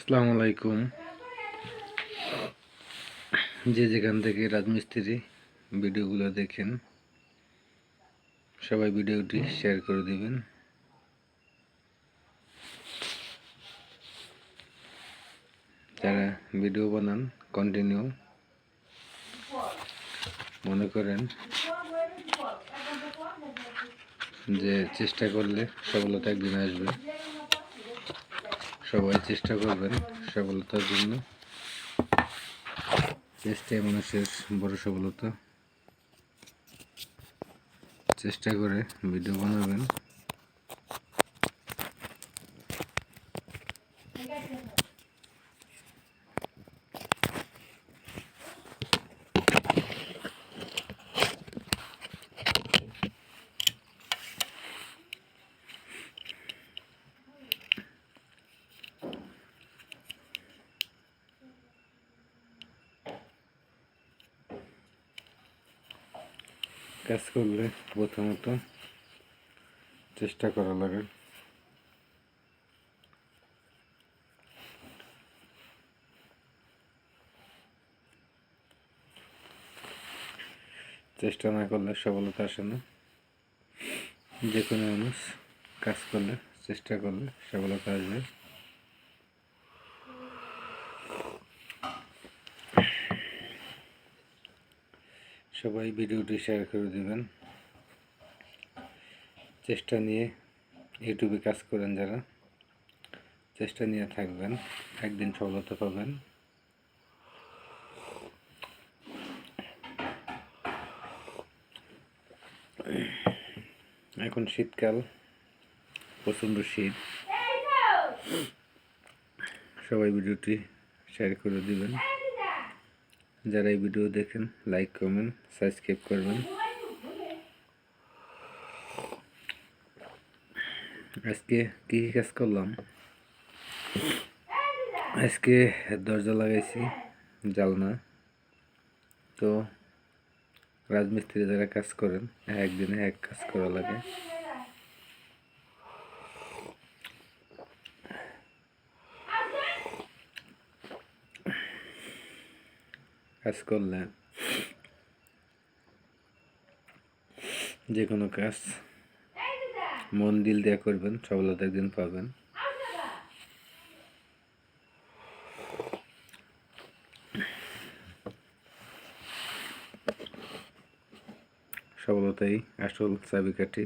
আসসালামু আলাইকুম। যে যেখান থেকে রাজমিস্ত্রি ভিডিওগুলো দেখেন সবাই ভিডিওটি শেয়ার করে দিবেন। যারা ভিডিও বানান কন্টিনিউ মনে করেন যে চেষ্টা করলে সফলতা একদিন আসবে। সবাই চেষ্টা করবেন সফলতার জন্য। চেষ্টাই মানুষের বড় সফলতা। চেষ্টা করে ভিডিও বানাবেন। কাজ করলে প্রথমত চেষ্টা করা লাগে। চেষ্টা না করলে সফলতা আসে না। যে কোনো মানুষ কাজ করলে চেষ্টা করলে সফলতা আসবে। সবাই ভিডিওটি শেয়ার করে দিবেন। চেষ্টা নিয়ে ইউটিউবে কাজ করেন যারা, চেষ্টা নিয়ে থাকবেন, একদিন সফলতা পাবেন। এখন শীতকাল, প্রচণ্ড শীত। সবাই ভিডিওটি শেয়ার করে দিবেন। যারা এই ভিডিও দেখেন লাইক কমেন্ট সাবস্ক্রাইব করবেন। আজকে কি কাজ করলাম? আজকে দরজা লাগাইছি, জালনা। তো রাজমিস্ত্রি যারা কাজ করেন একদিনে এক কাজ করা লাগে। কাজ করলে যে কোনো কাজ মন দিল দিয়ে করবেন, সফলতা একদিন পাবেন। সফলতাই আসল চাবিকাঠি।